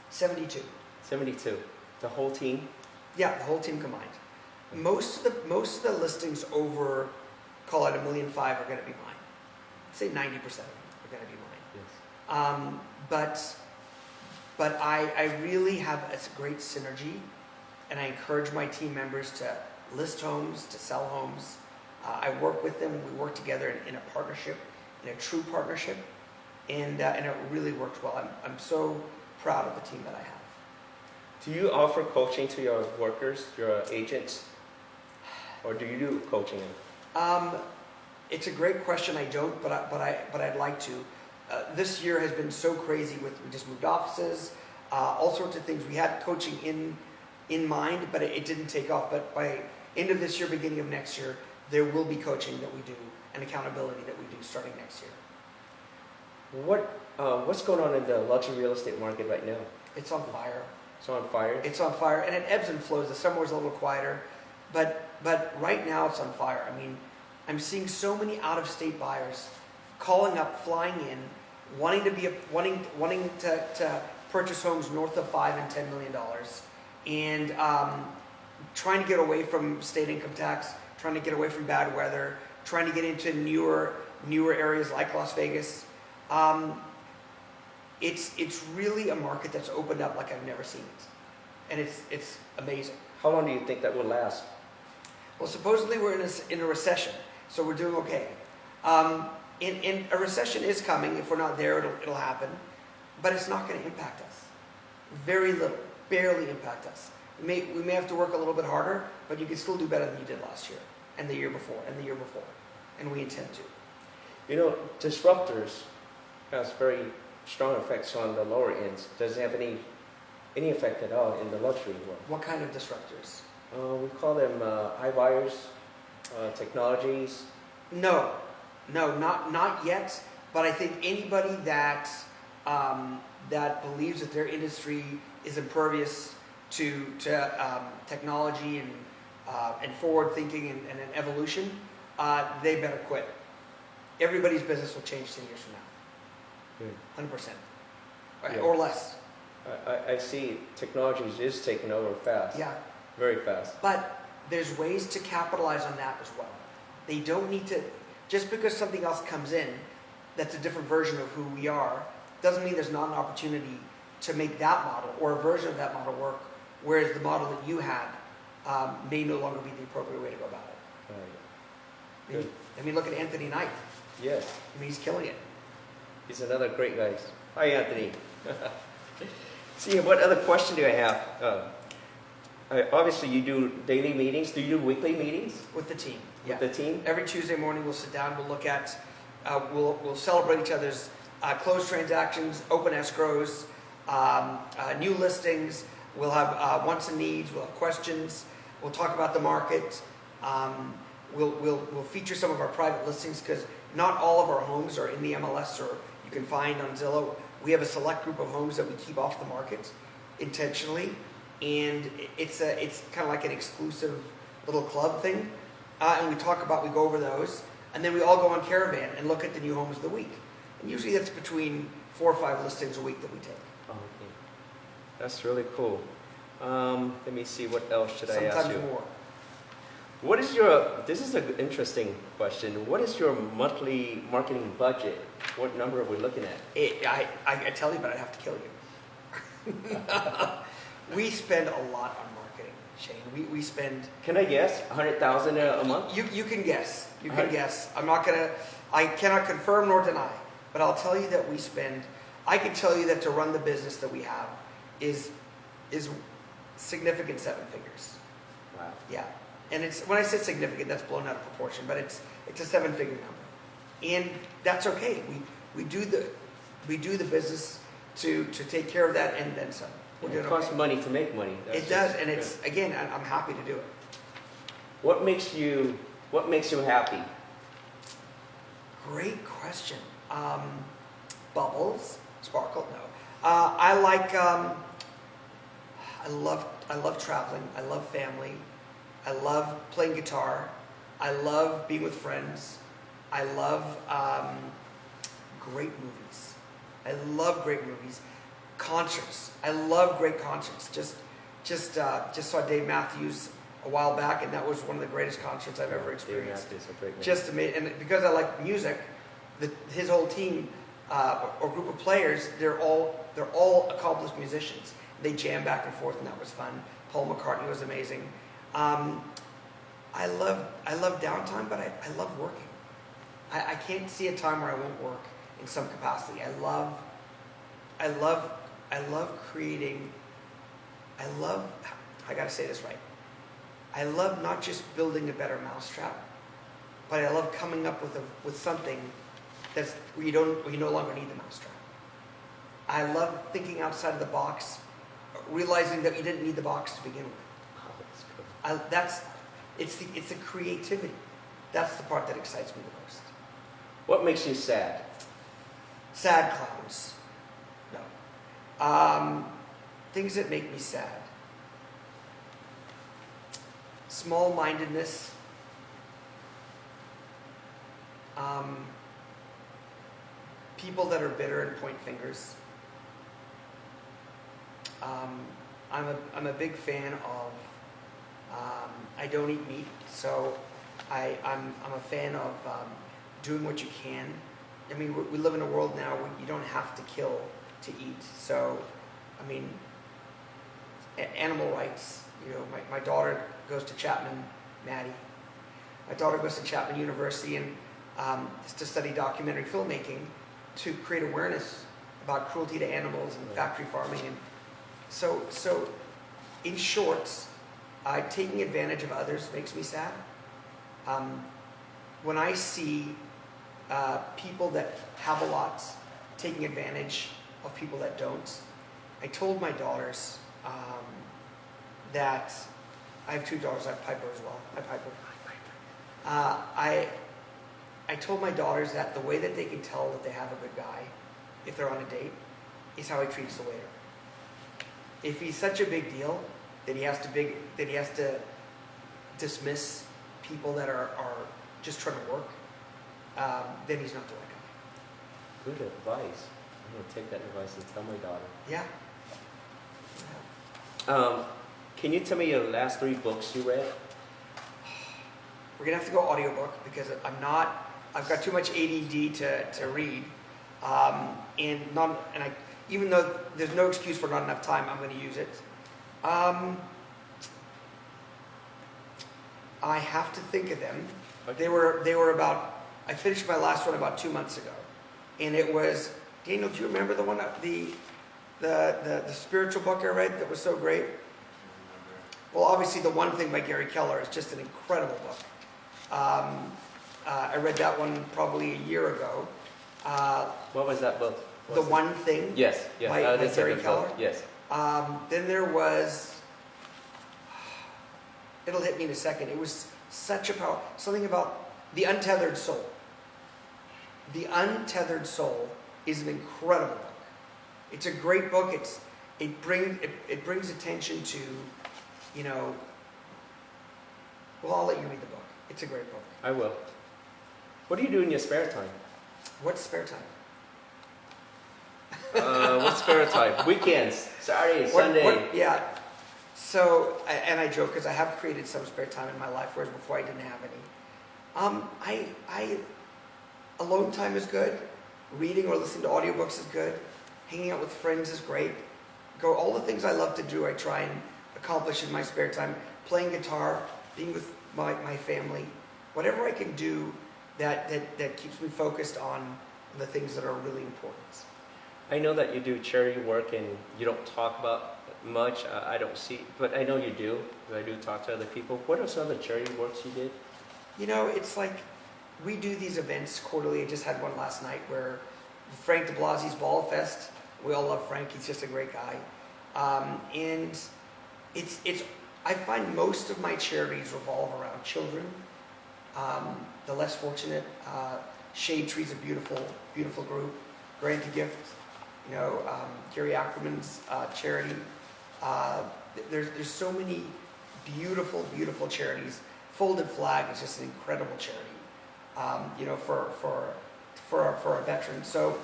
S2: 72.
S1: 72. The whole team?
S2: Yeah, the whole team combined. Most of the listings over, call it $1.5 million, are going to be mine. I'd say 90% of them are going to be mine.
S1: Yes.
S2: But I really have a great synergy, and I encourage my team members to list homes, to sell homes. I work with them. We work together in a partnership, in a true partnership, and it really works well. I'm so proud of the team that I have.
S1: Do you offer coaching to your workers, your agents, or do you do coaching?
S2: It's a great question. I don't, but I'd like to. This year has been so crazy we just moved offices, all sorts of things. We had coaching in mind, but it didn't take off. But by end of this year, beginning of next year, there will be coaching that we do and accountability that we do starting next year.
S1: What's going on in the luxury real estate market right now?
S2: It's on fire.
S1: It's on fire?
S2: It's on fire, and it ebbs and flows. The summer was a little quieter, but right now it's on fire. I mean, I'm seeing so many out-of-state buyers calling up, flying in, wanting to purchase homes north of $5 and $10 million, and trying to get away from state income tax, trying to get away from bad weather, trying to get into newer areas like Las Vegas. It's really a market that's opened up like I've never seen it, and it's amazing.
S1: How long do you think that will last?
S2: Well, supposedly we're in a recession, so we're doing okay. In a recession is coming. If we're not there, it'll happen, but it's not going to impact us. Very little, barely impact us. We may have to work a little bit harder, but you can still do better than you did last year, and the year before, and the year before, and we intend to.
S1: You know, disruptors has very strong effects on the lower ends. Does it have any effect at all in the luxury world?
S2: What kind of disruptors?
S1: We call them iBuyers, technologies.
S2: No, not yet. But I think anybody that believes that their industry is impervious to technology and forward thinking and an evolution, they better quit. Everybody's business will change 10 years from now. 100%, right?
S1: Yeah.
S2: Or less.
S1: I see technology is taking over fast.
S2: Yeah.
S1: Very fast.
S2: But there's ways to capitalize on that as well. They don't need to, just because something else comes in that's a different version of who we are, doesn't mean there's not an opportunity to make that model or a version of that model work, whereas the model that you had may no longer be the appropriate way to go about it.
S1: Right. Good.
S2: I mean, look at Anthony Knight.
S1: Yes.
S2: I mean, he's killing it.
S1: He's another great guy. Hi, Anthony. See, what other question do I have? Obviously, you do daily meetings. Do you do weekly meetings?
S2: With the team.
S1: With the team?
S2: Every Tuesday morning, we'll sit down. We'll look at, we'll celebrate each other's closed transactions, open escrows, new listings. We'll have wants and needs. We'll have questions. We'll talk about the market. We'll feature some of our private listings because not all of our homes are in the MLS or you can find on Zillow. We have a select group of homes that we keep off the market intentionally, and it's kind of like an exclusive little club thing. And we go over those, and then we all go on caravan and look at the new homes of the week. And usually that's between 4 or 5 listings a week that we take.
S1: Oh, okay. That's really cool. Let me see, what else should I ask you?
S2: Sometimes more.
S1: What is this is an interesting question. What is your monthly marketing budget? What number are we looking at?
S2: I tell you, but I'd have to kill you. We spend a lot on marketing, Shane. We spend...
S1: Can I guess? $100,000 a month?
S2: You can guess. You can guess. I cannot confirm nor deny, but I'll tell you that I can tell you that to run the business that we have is significant 7 figures.
S1: Wow.
S2: Yeah. And when I say significant, that's blown out of proportion, but it's a 7-figure number. And that's okay. We do the business to take care of that and then some.
S1: It costs money to make money.
S2: It does, and it's, again, I'm happy to do it.
S1: What makes you happy?
S2: Great question. Bubbles, sparkle, no. I I love traveling. I love family. I love playing guitar. I love being with friends. I love great movies. I love great movies. Concerts. I love great concerts. Just saw Dave Matthews a while back, and that was one of the greatest concerts I've ever experienced.
S1: Dave Matthews, a great man.
S2: Just amazing. And because I like music, his whole team or group of players, they're all accomplished musicians. They jam back and forth, and that was fun. Paul McCartney was amazing. I love downtime, but I love working. I can't see a time where I won't work in some capacity. I love creating. I gotta say this right. I love not just building a better mousetrap, but I love coming up with something that's where you no longer need the mousetrap. I love thinking outside of the box, realizing that you didn't need the box to begin with.
S1: Oh, that's good.
S2: It's the creativity. That's the part that excites me the most.
S1: What makes you sad?
S2: Sad clowns. No. Things that make me sad. Small-mindedness. People that are bitter and point fingers. I'm a big fan of. I don't eat meat, so I'm a fan of doing what you can. I mean, we live in a world now where you don't have to kill to eat. So, I mean, animal rights. You know, my daughter goes to Chapman, Maddie. My daughter goes to Chapman University and to study documentary filmmaking to create awareness about cruelty to animals and factory farming. And so in short, taking advantage of others makes me sad. When I see people that have a lot taking advantage of people that don't, I told my daughters that I have two daughters. I have Piper as well. I told my daughters that the way that they can tell that they have a good guy, if they're on a date, is how he treats the waiter. If he's such a big deal that he has to dismiss people that are just trying to work, then he's not the right guy.
S1: Good advice. I'm going to take that advice and tell my daughter.
S2: Yeah.
S1: Can you tell me your last 3 books you read?
S2: We're gonna have to go audiobook because I've got too much ADD to read, even though there's no excuse for not enough time, I'm going to use it. I have to think of them.
S1: Okay.
S2: They were about. I finished my last one about 2 months ago, and it was. Daniel, do you remember the one the spiritual book I read that was so great? Well, obviously, The One Thing by Gary Keller is just an incredible book. I read that one probably a year ago.
S1: What was that book?
S2: The One Thing.
S1: Yes.
S2: By Gary Keller.
S1: Yes.
S2: Then there was. It'll hit me in a second. It was such a power. Something about the untethered soul. The Untethered Soul is an incredible book. It's a great book. It brings attention to, well, I'll let you read the book. It's a great book.
S1: I will. What do you do in your spare time?
S2: What's spare time?
S1: What's spare time? Weekends, Saturday, Sunday.
S2: Yeah. So, and I joke because I have created some spare time in my life, whereas before I didn't have any. Alone time is good. Reading or listening to audiobooks is good. Hanging out with friends is great. All the things I love to do, I try and accomplish in my spare time. Playing guitar, being with my family, whatever I can do that keeps me focused on the things that are really important.
S1: I know that you do charity work and you don't talk about much. I don't see, but I know you do. I do talk to other people. What are some of the charity works you did?
S2: It's like we do these events quarterly. I just had one last night where Frank de Blasie's Ball Fest. We all love Frank. He's just a great guy. And it's. I find most of my charities revolve around children, the less fortunate. Shade Tree's a beautiful, beautiful group. Grant a Gift, Gary Ackerman's charity. there's so many beautiful, beautiful charities. Folded Flag is just an incredible charity, you know, for our veterans. So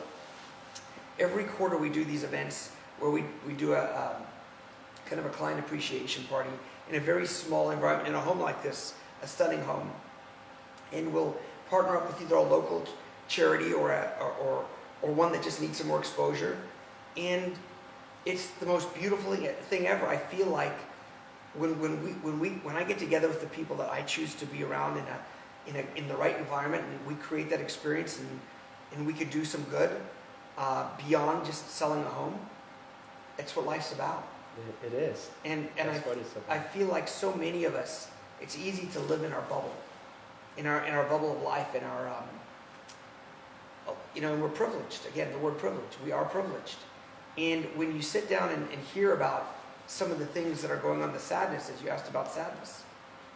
S2: every quarter we do these events where we do a kind of a client appreciation party in a very small environment, in a home like this, a stunning home, and we'll partner up with either a local charity or one that just needs some more exposure. And it's the most beautiful thing ever. I feel like when I get together with the people that I choose to be around in the right environment, and we create that experience, and we could do some good beyond just selling a home. That's what life's about.
S1: It is.
S2: And I feel like so many of us, it's easy to live in our bubble, in our bubble of life, in our you know, and we're privileged. Again, the word privilege. We are privileged. And when you sit down and hear about some of the things that are going on, the sadness, as you asked about sadness,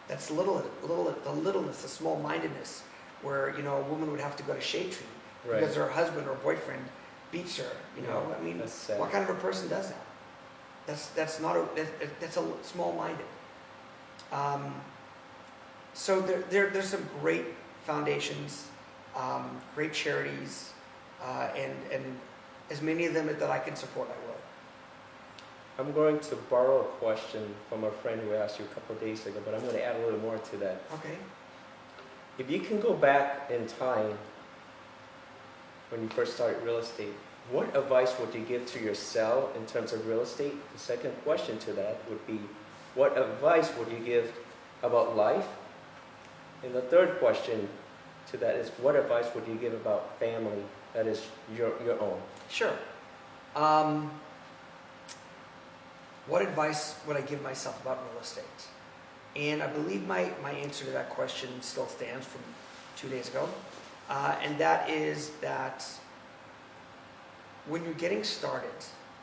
S2: that's the littleness, the small-mindedness, where, you know, a woman would have to go to shade tree because her husband or boyfriend beats her. You know, I mean, what kind of a person does that? That's a small-minded. So there's some great foundations, great charities, and as many of them that I can support, I will.
S1: I'm going to borrow a question from a friend who asked you a couple of days ago, but I'm going to add a little more to that.
S2: Okay.
S1: If you can go back in time when you first started real estate, what advice would you give to yourself in terms of real estate? The second question to that would be, what advice would you give about life? And the third question to that is, what advice would you give about family that is your own?
S2: Sure. What advice would I give myself about real estate? And I believe my answer to that question still stands from 2 days ago. And that is that when you're getting started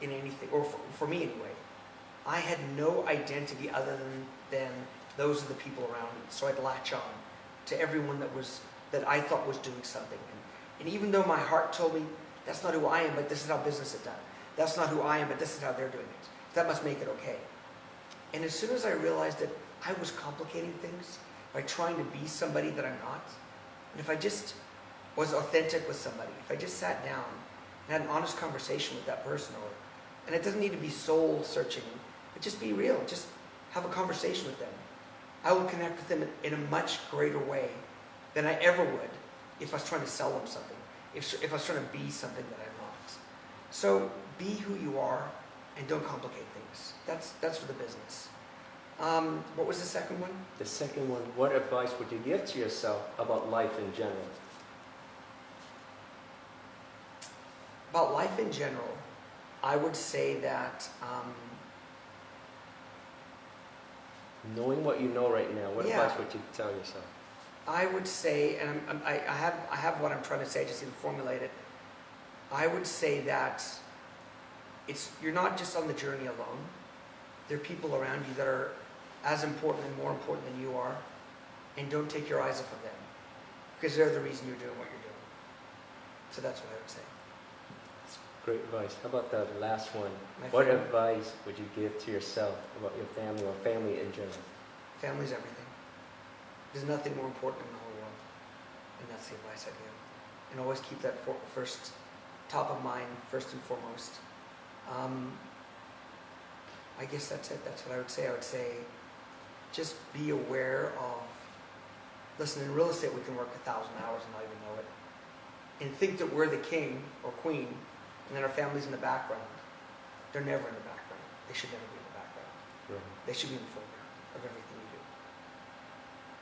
S2: in anything, or for me anyway, I had no identity other than those are the people around me. So I'd latch on to everyone that I thought was doing something. And even though my heart told me, that's not who I am, but this is how business is done. That's not who I am, but this is how they're doing it. That must make it okay. And as soon as I realized that I was complicating things by trying to be somebody that I'm not, and if I just was authentic with somebody, if I just sat down and had an honest conversation with that person, and it doesn't need to be soul searching, but just be real, just have a conversation with them, I will connect with them in a much greater way than I ever would if I was trying to sell them something, if I was trying to be something that I'm not. So be who you are and don't complicate things. That's for the business. What was the second one?
S1: The second one, what advice would you give to yourself about life in general?
S2: About life in general, I would say that
S1: knowing what you know right now, what advice would you tell yourself?
S2: I would say, and I have what I'm trying to say, I just need to formulate it. I would say that you're not just on the journey alone. There are people around you that are as important and more important than you are, and don't take your eyes off of them, because they're the reason you're doing what you're doing. So that's what I would say.
S1: That's great advice. How about the last one?
S2: My
S1: What
S2: family.
S1: advice would you give to yourself about your family or family in general?
S2: Family's everything. There's nothing more important in the whole world, and that's the advice I give. And always keep that first, top of mind, first and foremost. I guess that's it. That's what I would say. I would say just be aware of, listen, in real estate we can work 1,000 hours and not even know it. And think that we're the king or queen, and then our family's in the background. They're never in the background. They should never be in the background.
S1: Right.
S2: They should be in the foreground of everything we do.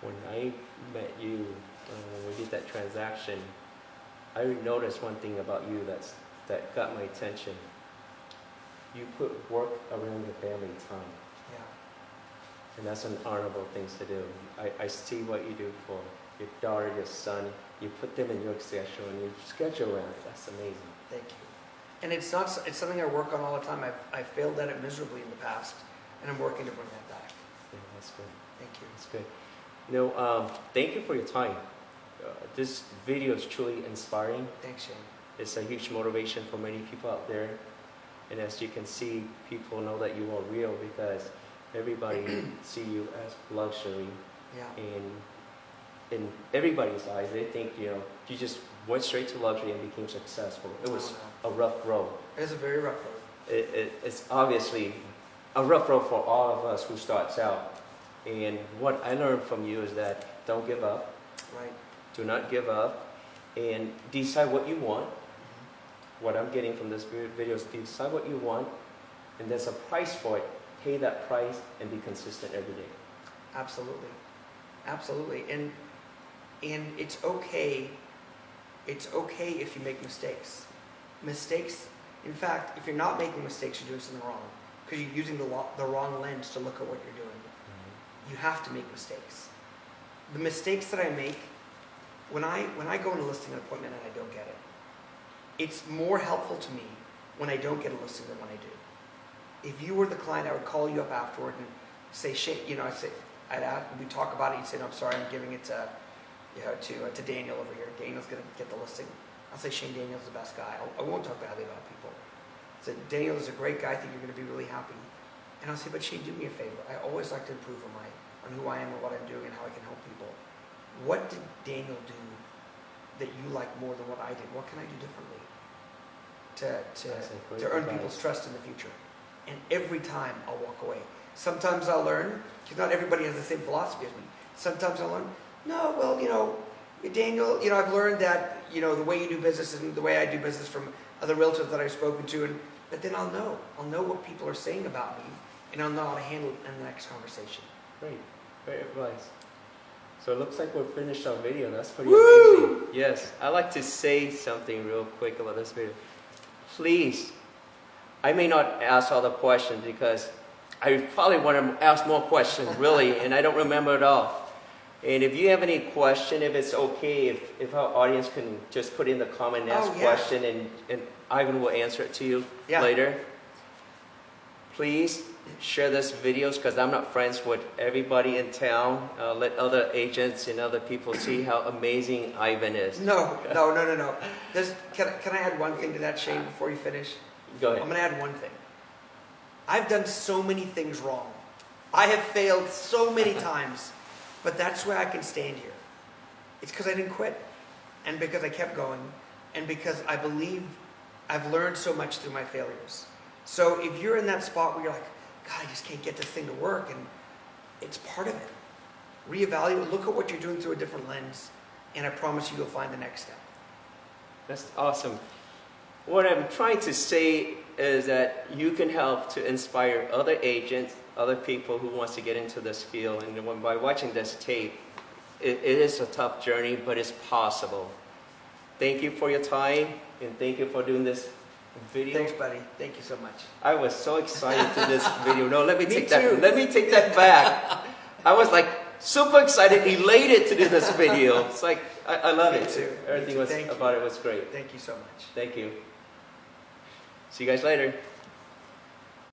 S1: When I met you, when we did that transaction, I noticed one thing about you that got my attention. You put work around your family time.
S2: Yeah.
S1: And that's an honorable thing to do. I see what you do for your daughter, your son. You put them in your schedule and you schedule around it. That's amazing.
S2: Thank you. And it's something I work on all the time. I've failed at it miserably in the past, and I'm working to bring that back.
S1: Yeah, that's good.
S2: Thank you.
S1: That's good. You know, thank you for your time. This video is truly inspiring.
S2: Thanks, Shane.
S1: It's a huge motivation for many people out there. And as you can see, people know that you are real because everybody see you as luxury.
S2: Yeah.
S1: And in everybody's eyes, they think, you just went straight to luxury and became successful. It was a rough road.
S2: It was a very rough road.
S1: It's obviously a rough road for all of us who starts out. And what I learned from you is that don't give up.
S2: Right.
S1: Do not give up. And decide what you want. What I'm getting from this video is decide what you want. And there's a price for it. Pay that price and be consistent every day.
S2: Absolutely. Absolutely. And it's okay. It's okay if you make mistakes. Mistakes, in fact, if you're not making mistakes, you're doing something wrong. Because you're using the wrong lens to look at what you're doing. You have to make mistakes. The mistakes that I make, when I go on a listing appointment and I don't get it, it's more helpful to me when I don't get a listing than when I do. If you were the client, I would call you up afterward and say, I'd ask, we talk about it. You'd say, no, I'm sorry, I'm giving it to Daniel over here. Daniel's going to get the listing. I'll say, Shane, Daniel's the best guy. I won't talk badly about people. I said, Daniel is a great guy. I think you're going to be really happy. And I'll say, but Shane, do me a favor. I always like to improve on who I am and what I'm doing and how I can help people. What did Daniel do that you like more than what I did? What can I do differently to earn people's trust in the future? And every time I'll walk away. Sometimes I'll learn, because not everybody has the same philosophy as me. Sometimes I'll learn, no, well, Daniel, I've learned that, the way you do business isn't the way I do business from other realtors that I've spoken to. But then I'll know what people are saying about me, and I'll know how to handle it in the next conversation.
S1: Great. Great advice. So it looks like we're finished our video. That's pretty amazing. Yes. I'd like to say something real quick about this video. Please, I may not ask all the questions because I probably want to ask more questions, really, and I don't remember it all. And if you have any question, if it's okay, if our audience can just put in the comment and ask question, and Ivan will answer it to you later. Please share this videos because I'm not friends with everybody in town. Let other agents and other people see how amazing Ivan is.
S2: No. Can I add one thing to that, Shane, before you finish?
S1: Go ahead.
S2: I'm going to add one thing. I've done so many things wrong. I have failed so many times, but that's why I can stand here. It's because I didn't quit, and because I kept going, and because I believe I've learned so much through my failures. So if you're in that spot where you're like, God, I just can't get this thing to work, and it's part of it. Reevaluate, look at what you're doing through a different lens, and I promise you'll find the next step.
S1: That's awesome. What I'm trying to say is that you can help to inspire other agents, other people who wants to get into this field. And by watching this tape, it is a tough journey, but it's possible. Thank you for your time, and thank you for doing this video.
S2: Thanks, buddy. Thank you so much.
S1: I was so excited to this video. No, let me take that back. I was like super excited, elated to do this video. It's like I love it.
S2: Too.
S1: Everything about it was great.
S2: Thank you so much.
S1: Thank you. See you guys later.